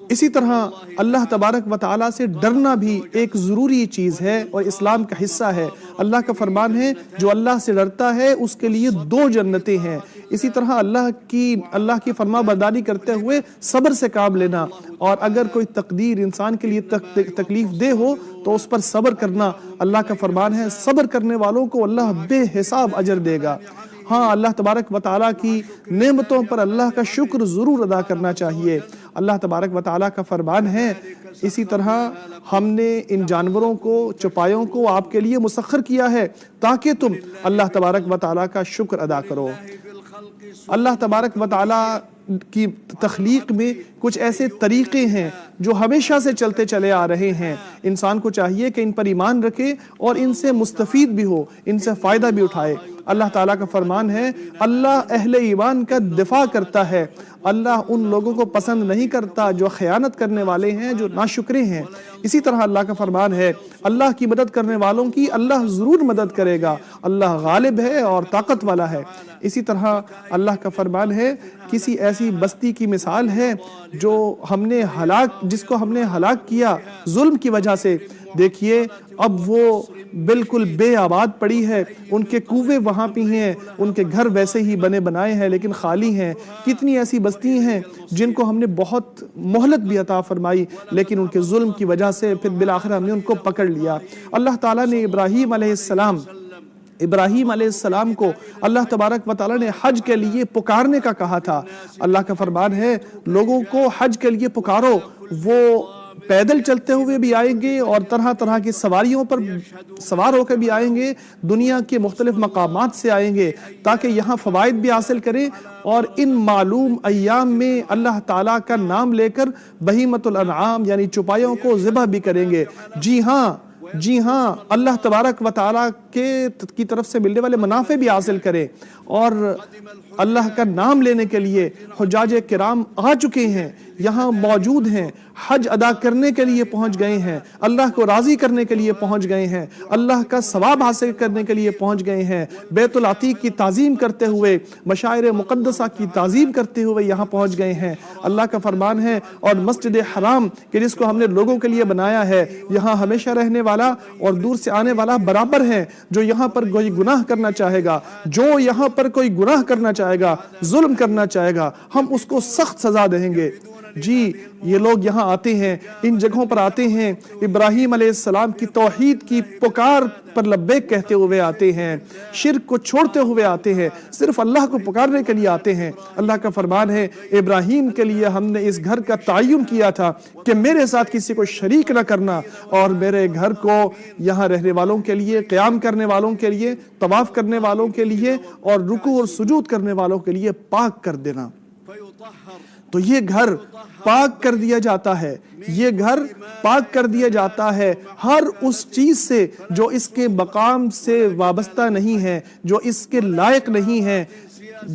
اسی طرح اللہ تبارک و تعالیٰ سے ڈرنا بھی ایک ضروری چیز ہے اور اسلام کا حصہ ہے۔ اللہ کا فرمان ہے جو اللہ سے ڈرتا ہے اس کے لیے 2 جنتیں ہیں۔ اسی طرح اللہ کی فرما برداری کرتے ہوئے صبر سے کام لینا، اور اگر کوئی تقدیر انسان کے لیے تکلیف دہ ہو تو اس پر صبر کرنا۔ اللہ کا فرمان ہے صبر کرنے والوں کو اللہ بے حساب اجر دے گا۔ ہاں، اللہ تبارک و تعالیٰ کی نعمتوں پر اللہ کا شکر ضرور ادا کرنا چاہیے۔ اللہ تبارک و تعالیٰ کا فرمان ہے اسی طرح ہم نے ان جانوروں کو، چوپایوں کو آپ کے لیے مسخر کیا ہے تاکہ تم اللہ تبارک و تعالیٰ کا شکر ادا کرو۔ اللہ تبارک و تعالیٰ کی تخلیق میں کچھ ایسے طریقے ہیں جو ہمیشہ سے چلتے چلے آ رہے ہیں۔ انسان کو چاہیے کہ ان پر ایمان رکھے اور ان سے مستفید بھی ہو، ان سے فائدہ بھی اٹھائے۔ اللہ تعالیٰ کا فرمان ہے اللہ اہل ایمان کا دفاع کرتا ہے، اللہ ان لوگوں کو پسند نہیں کرتا جو خیانت کرنے والے ہیں، جو ناشکرے ہیں۔ اسی طرح اللہ کا فرمان ہے اللہ کی مدد کرنے والوں کی اللہ ضرور مدد کرے گا، اللہ غالب ہے اور طاقت والا ہے۔ اسی طرح اللہ کا فرمان ہے کسی ایسی بستی کی مثال ہے جس کو ہم نے ہلاک کیا ظلم کی وجہ سے۔ دیکھیے اب وہ بالکل بے آباد پڑی ہے، ان کے کنویں وہاں پہ ہیں، ان کے گھر ویسے ہی بنے بنائے ہیں لیکن خالی ہیں۔ کتنی ایسی بستی ہیں جن کو ہم نے بہت مہلت بھی عطا فرمائی لیکن ان کے ظلم کی وجہ سے پھر بالآخر ہم نے ان کو پکڑ لیا۔ اللہ تعالیٰ نے ابراہیم علیہ السلام کو اللہ تبارک و تعالیٰ نے حج کے لیے پکارنے کا کہا تھا۔ اللہ کا فرمان ہے لوگوں کو حج کے لیے پکارو، وہ پیدل چلتے ہوئے بھی آئیں گے اور طرح طرح کی سواریوں پر سوار ہو کے بھی آئیں گے، دنیا کے مختلف مقامات سے آئیں گے تاکہ یہاں فوائد بھی حاصل کریں اور ان معلوم ایام میں اللہ تعالیٰ کا نام لے کر بہیمۃ الانعام یعنی چوپایوں کو ذبح بھی کریں گے۔ جی ہاں، اللہ تبارک و تعالیٰ کی طرف سے ملنے والے منافع بھی حاصل کریں، اور اللہ کا نام لینے کے لیے حجاج کرام آ چکے ہیں، یہاں موجود ہیں، حج ادا کرنے کے لیے پہنچ گئے ہیں، اللہ کو راضی کرنے کے لیے پہنچ گئے ہیں، اللہ کا ثواب حاصل کرنے کے لیے پہنچ گئے ہیں، بیت العتیق کی تعظیم کرتے ہوئے، مشاعر مقدسہ کی تعظیم کرتے ہوئے یہاں پہنچ گئے ہیں۔ اللہ کا فرمان ہے اور مسجد حرام کہ جس کو ہم نے لوگوں کے لیے بنایا ہے، یہاں ہمیشہ رہنے والا اور دور سے آنے والا برابر ہے۔ جو یہاں پر کوئی گناہ کرنا چاہے گا، جو یہاں پر کوئی گناہ کرنا چاہے گا، ظلم کرنا چاہے گا، ہم اس کو سخت سزا دیں گے۔ جی، یہ لوگ یہاں آتے ہیں، ان جگہوں پر آتے ہیں، ابراہیم علیہ السلام کی توحید کی پکار پر لبیک کہتے ہوئے آتے ہیں، شرک کو چھوڑتے ہوئے آتے ہیں، صرف اللہ کو پکارنے کے لیے آتے ہیں۔ اللہ کا فرمان ہے ابراہیم کے لیے ہم نے اس گھر کا تعین کیا تھا کہ میرے ساتھ کسی کو شریک نہ کرنا، اور میرے گھر کو یہاں رہنے والوں کے لیے، قیام کرنے والوں کے لیے، طواف کرنے والوں کے لیے اور رکوع اور سجود کرنے والوں کے لیے پاک کر دینا۔ تو یہ گھر پاک کر دیا جاتا ہے، یہ گھر پاک کر دیا جاتا ہے ہر اس چیز سے جو اس کے مقام سے وابستہ نہیں ہے، جو اس کے لائق نہیں ہے۔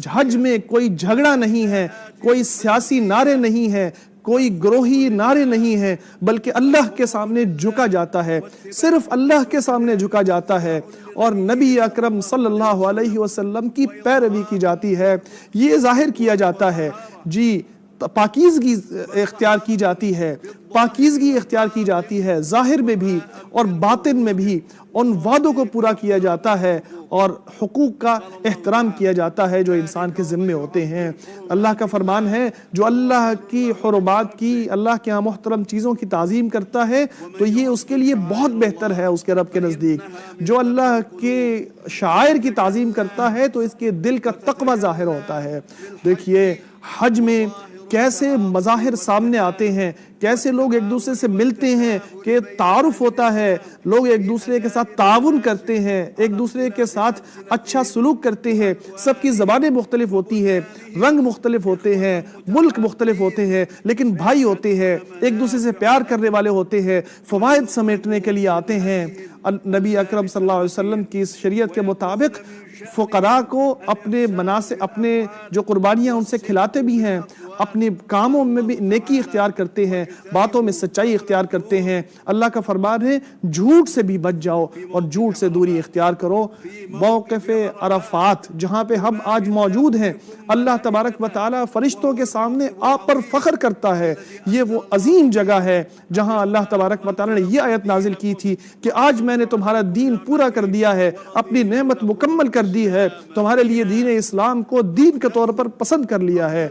حج میں کوئی جھگڑا نہیں ہے، کوئی سیاسی نعرے نہیں ہے، کوئی گروہی نعرے نہیں ہیں، بلکہ اللہ کے سامنے جھکا جاتا ہے، صرف اللہ کے سامنے جھکا جاتا ہے اور نبی اکرم صلی اللہ علیہ وسلم کی پیروی کی جاتی ہے۔ یہ ظاہر کیا جاتا ہے، جی، پاکیزگی اختیار کی جاتی ہے، پاکیزگی اختیار کی جاتی ہے ظاہر میں بھی اور باطن میں بھی، ان وعدوں کو پورا کیا جاتا ہے اور حقوق کا احترام کیا جاتا ہے جو انسان کے ذمے ہوتے ہیں۔ اللہ کا فرمان ہے جو اللہ کی حرمات کی، اللہ کے ہاں محترم چیزوں کی تعظیم کرتا ہے تو یہ اس کے لیے بہت بہتر ہے اس کے رب کے نزدیک۔ جو اللہ کے شعائر کی تعظیم کرتا ہے تو اس کے دل کا تقوی ظاہر ہوتا ہے۔ دیکھیے حج میں کیسے مظاہر سامنے آتے ہیں، کیسے لوگ ایک دوسرے سے ملتے ہیں کہ تعارف ہوتا ہے، لوگ ایک دوسرے کے ساتھ تعاون کرتے ہیں، ایک دوسرے کے ساتھ اچھا سلوک کرتے ہیں۔ سب کی زبانیں مختلف ہوتی ہیں، رنگ مختلف ہوتے ہیں، ملک مختلف ہوتے ہیں، لیکن بھائی ہوتے ہیں، ایک دوسرے سے پیار کرنے والے ہوتے ہیں، فوائد سمیٹنے کے لیے آتے ہیں۔ نبی اکرم صلی اللہ علیہ وسلم کی اس شریعت کے مطابق فقراء کو اپنے جو قربانیاں ان سے کھلاتے بھی ہیں، اپنے کاموں میں بھی نیکی اختیار کرتے ہیں، باتوں میں سچائی اختیار کرتے ہیں۔ اللہ کا فرمان ہے جھوٹ سے بھی بچ جاؤ اور جھوٹ سے دوری اختیار کرو۔ موقف عرفات جہاں پہ ہم آج موجود ہیں، اللہ تبارک و تعالی فرشتوں کے سامنے آپ پر فخر کرتا ہے۔ یہ وہ عظیم جگہ ہے جہاں اللہ تبارک و تعالی نے یہ آیت نازل کی تھی کہ آج میں نے تمہارا دین پورا کر دیا ہے، اپنی نعمت مکمل کر دی ہے، تمہارے لیے دین اسلام کو دین کے طور پر پسند کر لیا ہے۔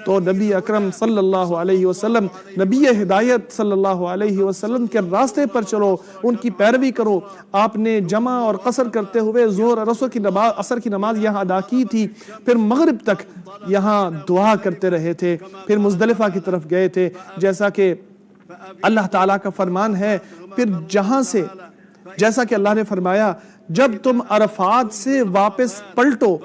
تو نبی اکرم صلی اللہ علیہ وسلم، نبی ہدایت صلی اللہ علیہ وسلم کے راستے پر چلو، ان کی پیروی کرو۔ آپ نے جمع اور قصر کرتے ہوئے ظہر اور عصر کی نماز یہاں ادا کی تھی، پھر مغرب تک یہاں دعا کرتے رہے تھے، پھر مزدلفہ کی طرف گئے تھے، جیسا کہ اللہ تعالیٰ کا فرمان ہے۔ پھر جہاں سے جیسا کہ اللہ نے فرمایا جب تم عرفات سے واپس پلٹو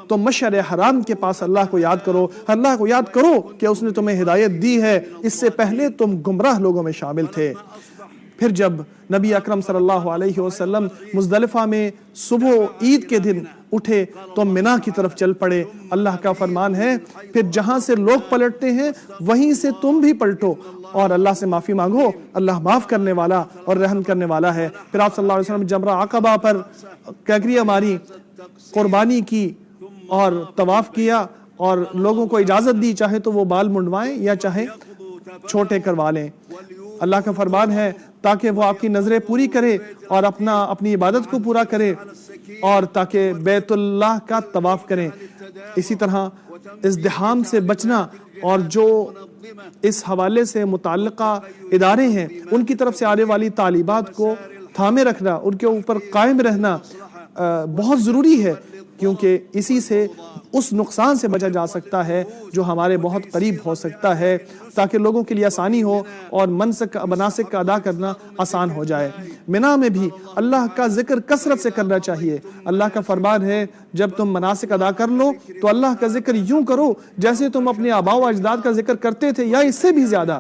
تو مشعر حرام کے پاس اللہ کو یاد کرو، اللہ کو یاد کرو کہ اس نے تمہیں ہدایت دی ہے، اس سے پہلے تم گمراہ لوگوں میں شامل تھے۔ پھر جب نبی اکرم صلی اللہ علیہ وسلم مزدلفہ میں صبح عید کے دن اٹھے تو منا کی طرف چل پڑے۔ اللہ کا فرمان ہے پھر جہاں سے لوگ پلٹتے ہیں وہیں سے تم بھی پلٹو اور اللہ سے معافی مانگو، اللہ معاف کرنے والا اور رحم کرنے والا ہے۔ پھر آپ صلی اللہ علیہ وسلم جمرہ عقبہ پر کیکریاں ماری، قربانی کی اور طواف کیا، اور لوگوں کو اجازت دی چاہے تو وہ بال منڈوائیں یا چاہے چھوٹے کروا لیں۔ اللہ کا فرمان ہے تاکہ وہ آپ کی نظریں پوری کرے اور اپنی عبادت کو پورا کرے اور تاکہ بیت اللہ کا طواف کریں۔ اسی طرح ازدحام سے بچنا اور جو اس حوالے سے متعلقہ ادارے ہیں ان کی طرف سے آنے والی تعلیمات کو تھامے رکھنا، ان کے اوپر قائم رہنا بہت ضروری ہے، کیونکہ اسی سے اس نقصان سے بچا جا سکتا ہے جو ہمارے بہت قریب ہو سکتا ہے، تاکہ لوگوں کے لیے آسانی ہو اور مناسک کا ادا کرنا آسان ہو جائے۔ منا میں بھی اللہ کا ذکر کثرت سے کرنا چاہیے۔ اللہ کا فرمان ہے جب تم مناسک ادا کر لو تو اللہ کا ذکر یوں کرو جیسے تم اپنے آباء و اجداد کا ذکر کرتے تھے یا اس سے بھی زیادہ۔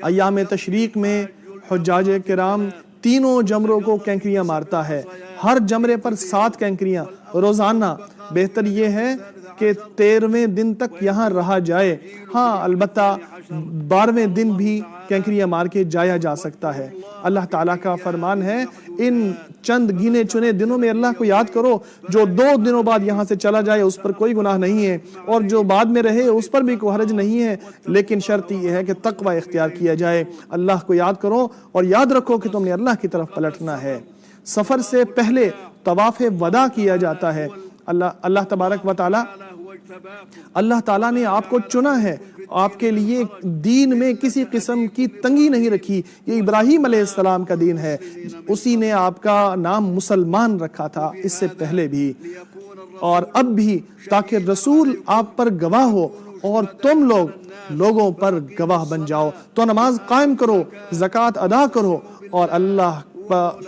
ایام تشریق میں حجاج کرام تینوں جمروں کو کینکریاں مارتا ہے، ہر جمرے پر 7 کینکریاں روزانہ۔ بہتر یہ ہے کہ 13ویں دن تک یہاں رہا جائے، ہاں البتہ 12ویں دن بھی کینکریاں مار کے جایا جا سکتا ہے۔ اللہ تعالیٰ کا فرمان ہے ان چند گنے چنے دنوں میں اللہ کو یاد کرو، جو 2 دنوں بعد یہاں سے چلا جائے اس پر کوئی گناہ نہیں ہے، اور جو بعد میں رہے اس پر بھی کوئی حرج نہیں ہے، لیکن شرط یہ ہے کہ تقوی اختیار کیا جائے۔ اللہ کو یاد کرو اور یاد رکھو کہ تم نے اللہ کی طرف پلٹنا ہے۔ سفر سے پہلے طواف وداع کیا جاتا ہے۔ اللہ تعالیٰ نے آپ کو چنا ہے، آپ کے لیے دین میں کسی قسم کی تنگی نہیں رکھی۔ یہ ابراہیم علیہ السلام کا دین ہے، اسی نے آپ کا نام مسلمان رکھا تھا اس سے پہلے بھی اور اب بھی، تاکہ رسول آپ پر گواہ ہو اور تم لوگوں پر گواہ بن جاؤ۔ تو نماز قائم کرو، زکوٰۃ ادا کرو اور اللہ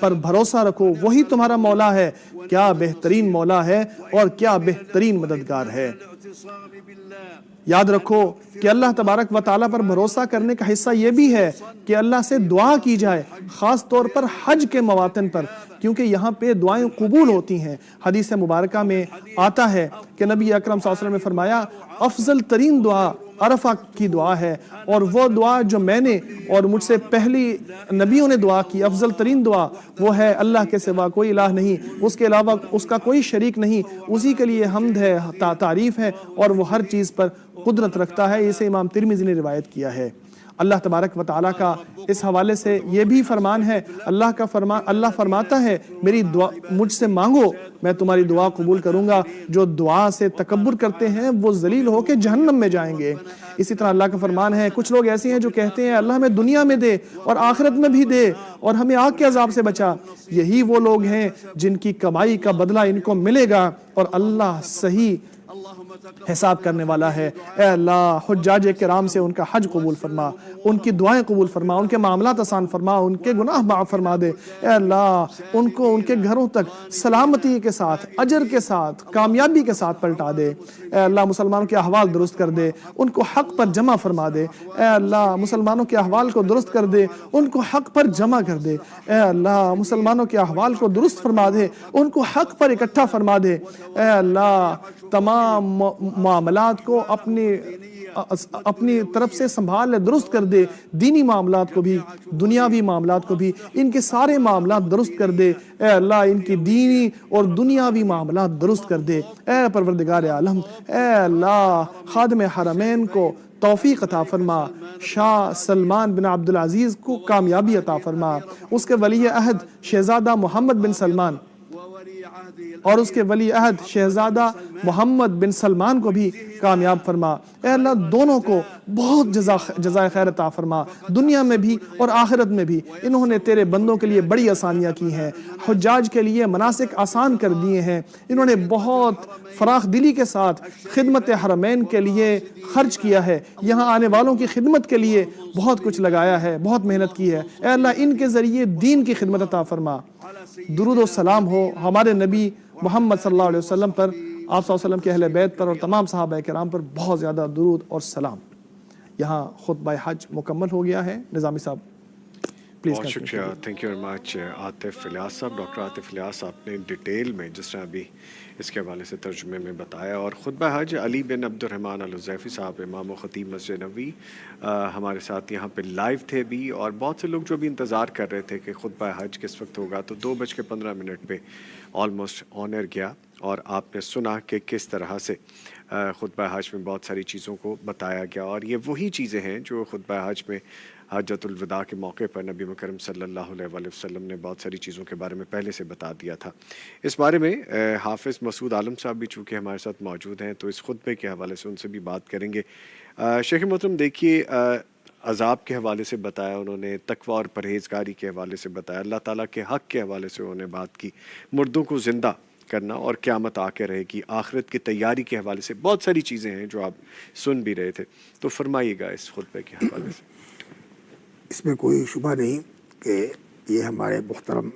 پر بھروسہ رکھو، وہی تمہارا مولا ہے۔ کیا بہترین مولا ہے اور کیا بہترین مددگار ہے۔ یاد رکھو کہ اللہ تبارک و تعالیٰ پر بھروسہ کرنے کا حصہ یہ بھی ہے کہ اللہ سے دعا کی جائے، خاص طور پر حج کے مواطن پر، کیونکہ یہاں پہ دعائیں قبول ہوتی ہیں۔ حدیث مبارکہ میں آتا ہے کہ نبی اکرم صلی اللہ علیہ وسلم نے فرمایا افضل ترین دعا عرفہ کی دعا ہے، اور وہ دعا جو میں نے اور مجھ سے پہلی نبیوں نے دعا کی، افضل ترین دعا وہ ہے اللہ کے سوا کوئی الہ نہیں، اس کے علاوہ اس کا کوئی شریک نہیں، اسی کے لیے حمد ہے، تعریف ہے، اور وہ ہر چیز پر قدرت رکھتا ہے۔ اسے امام ترمذی نے روایت کیا ہے۔ اللہ تبارک و تعالیٰ کا اس حوالے سے یہ بھی فرمان ہے، اللہ فرماتا ہے میری دعا مجھ سے مانگو میں تمہاری دعا قبول کروں گا، جو دعا سے تکبر کرتے ہیں وہ ذلیل ہو کے جہنم میں جائیں گے۔ اسی طرح اللہ کا فرمان ہے کچھ لوگ ایسے ہیں جو کہتے ہیں اللہ ہمیں دنیا میں دے اور آخرت میں بھی دے اور ہمیں آگ کے عذاب سے بچا۔ یہی وہ لوگ ہیں جن کی کمائی کا بدلہ ان کو ملے گا اور اللہ صحیح حساب کرنے والا ہے۔ اے اللہ حجاج کرام سے ان کا حج قبول فرما، ان کی دعائیں قبول فرما، ان کے معاملات آسان فرما، ان کے گناہ معاف فرما دے۔ اے اللہ ان کو ان کے گھروں تک سلامتی کے ساتھ، اجر کے ساتھ، کامیابی کے ساتھ پلٹا دے۔ اے اللہ مسلمانوں کے احوال درست کر دے، ان کو حق پر جمع فرما دے۔ اے اللہ مسلمانوں کے احوال کو درست کر دے، ان کو حق پر جمع کر دے۔ اے اللہ مسلمانوں کے احوال کو درست فرما دے، ان کو حق پر اکٹھا فرما دے۔ اے اللہ تمام معاملات کو اپنی طرف سے سنبھال درست کر دے، دینی معاملات کو بھی، دنیاوی معاملات کو بھی، ان کے سارے معاملات درست کر دے۔ اے اللہ ان کی دینی اور دنیاوی معاملات درست کر دے۔ اے پروردگار عالم، اے اللہ خادم حرمین کو توفیق عطا فرما، شاہ سلمان بن عبدالعزیز کو کامیابی عطا فرما، اس کے ولی عہد شہزادہ محمد بن سلمان اور اس کے ولی عہد شہزادہ محمد بن سلمان کو بھی کامیاب فرما۔ اے اللہ دونوں کو بہت جزائے خیر عطا فرما، دنیا میں بھی اور آخرت میں بھی۔ انہوں نے تیرے بندوں کے لیے بڑی آسانیاں کی ہیں، حجاج کے لیے مناسک آسان کر دیے ہیں۔ انہوں نے بہت فراخ دلی کے ساتھ خدمت حرمین کے لیے خرچ کیا ہے، یہاں آنے والوں کی خدمت کے لیے بہت کچھ لگایا ہے، بہت محنت کی ہے۔ اے اللہ ان کے ذریعے دین کی خدمت عطا فرما۔ درود و سلام ہو ہمارے نبی محمد صلی اللہ علیہ وسلم پر، آپ صلی اللہ علیہ وسلم کے اہل بیت پر اور تمام صحابہ کرام پر بہت زیادہ درود اور سلام۔ یہاں خطبہ حج مکمل ہو گیا ہے۔ نظامی صاحب پلیز۔ بہت شکریہ، thank you very much Atif Ilyas صاحب، ڈاکٹر عاطف الیاس۔ آپ نے ڈیٹیل میں جس طرح ابھی اس کے حوالے سے ترجمے میں بتایا، اور خطبہ حج علی بن عبد الرحمن الحذیفی صاحب امام و خطیب مسجد نبوی ہمارے ساتھ یہاں پہ لائیو تھے بھی، اور بہت سے لوگ جو بھی انتظار کر رہے تھے کہ خطبہ حج کس وقت ہوگا، تو 2:15 پہ آلموسٹ آن ایئر گیا، اور آپ نے سنا کہ کس طرح سے خطبہ حج میں بہت ساری چیزوں کو بتایا گیا، اور یہ وہی چیزیں ہیں جو خطبہ حج میں حجۃ الوداع کے موقع پر نبی مکرم صلی اللہ علیہ وآلہ وسلم نے بہت ساری چیزوں کے بارے میں پہلے سے بتا دیا تھا۔ اس بارے میں حافظ مسعود عالم صاحب بھی چونکہ ہمارے ساتھ موجود ہیں، تو اس خطبے کے حوالے سے ان سے بھی بات کریں گے۔ شیخ محترم دیکھیے، عذاب کے حوالے سے بتایا انہوں نے، تقوی اور پرہیزگاری کے حوالے سے بتایا، اللہ تعالیٰ کے حق کے حوالے سے انہوں نے بات کی، مردوں کو زندہ کرنا اور قیامت آ کے رہے گی، آخرت کی تیاری کے حوالے سے بہت ساری چیزیں ہیں جو آپ سن بھی رہے تھے، تو فرمائیے گا اس خطبے کے حوالے سے۔ اس میں کوئی شبہ نہیں کہ یہ ہمارے محترم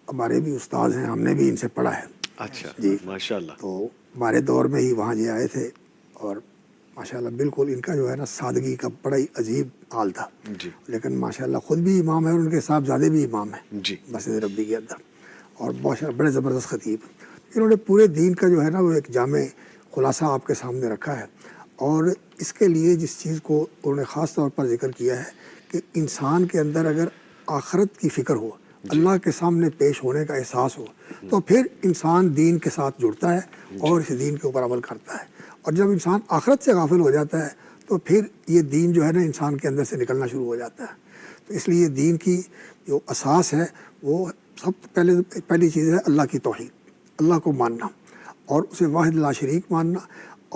ہمارے بھی استاد ہیں، ہم نے بھی ان سے پڑھا ہے۔ اچھا جی ماشاءاللہ۔ تو ہمارے دور میں ہی وہاں جی آئے تھے، اور ماشاءاللہ بالکل ان کا جو ہے نا سادگی کا بڑا ہی عجیب حال تھا، جی لیکن ماشاءاللہ خود بھی امام ہے اور ان کے صاحبزادے بھی امام ہیں جی مسجد ربی کے اندر، اور بڑے زبردست خطیب۔ انہوں نے پورے دین کا جو ہے نا وہ ایک جامع خلاصہ آپ کے سامنے رکھا ہے، اور اس کے لیے جس چیز کو انہوں نے خاص طور پر ذکر کیا ہے کہ انسان کے اندر اگر آخرت کی فکر ہو، اللہ کے سامنے پیش ہونے کا احساس ہو، تو پھر انسان دین کے ساتھ جڑتا ہے اور اس دین کے اوپر عمل کرتا ہے، اور جب انسان آخرت سے غافل ہو جاتا ہے تو پھر یہ دین جو ہے نا انسان کے اندر سے نکلنا شروع ہو جاتا ہے۔ تو اس لیے دین کی جو اساس ہے وہ سب پہلی چیز ہے اللہ کی توحید، اللہ کو ماننا اور اسے واحد لا شریک ماننا،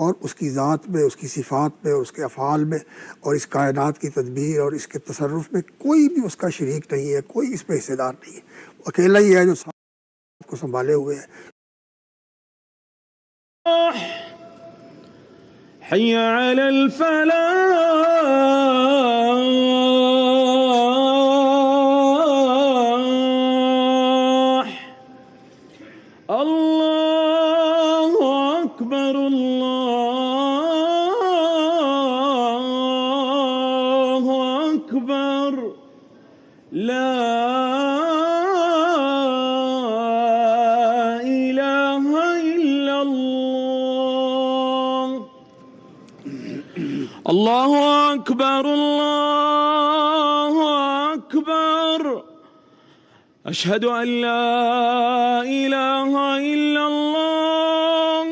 اور اس کی ذات میں، اس کی صفات میں، اور اس کے افعال میں، اور اس کائنات کی تدبیر اور اس کے تصرف میں کوئی بھی اس کا شریک نہیں ہے، کوئی اس میں حصے دار نہیں ہے، وہ اکیلا ہی ہے جو سب کو سنبھالے ہوئے ہے۔ حي على الفلاح الله أكبر الله أكبر لا إله إلا الله الله أكبر الله أكبر أشهد أن لا إله إلا الله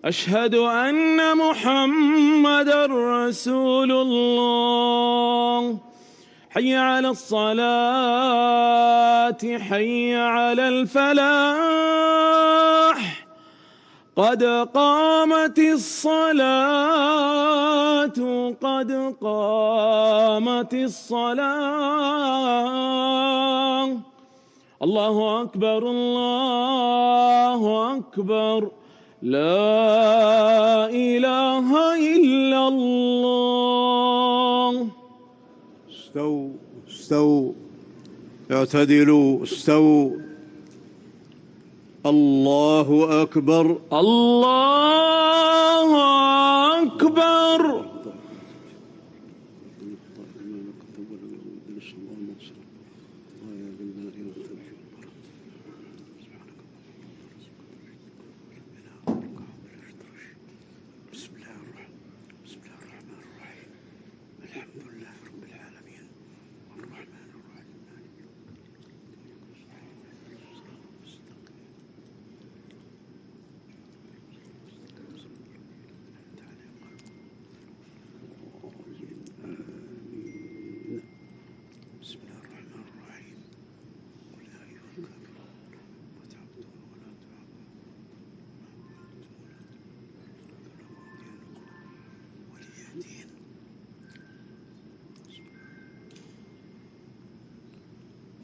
أشهد أن محمد رسول الله حي على الصلاة حي على الفلاح قد قامت الصلاة قد قامت الصلاة الله أكبر الله أكبر لا إله إلا الله. استووا استووا اعتدلوا استووا. الله أكبر. الله أكبر.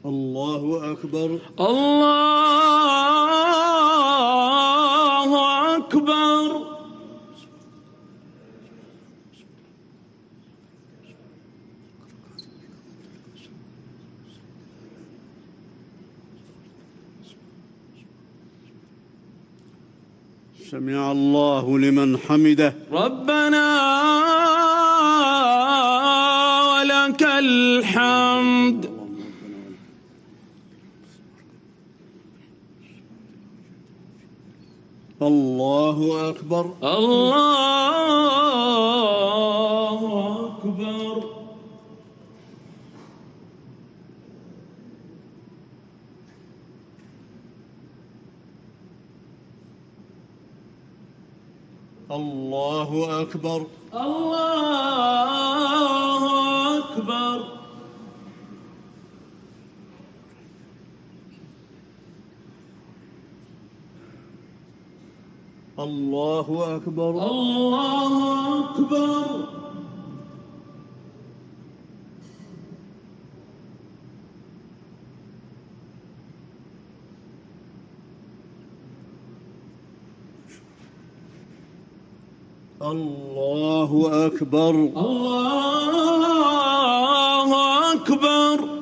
الله أكبر. الله أكبر. سمع الله لمن حمده. ربنا ولك الحمد. الله أكبر. الله أكبر. الله أكبر. الله أكبر. الله أكبر. الله أكبر. الله أكبر. الله أكبر.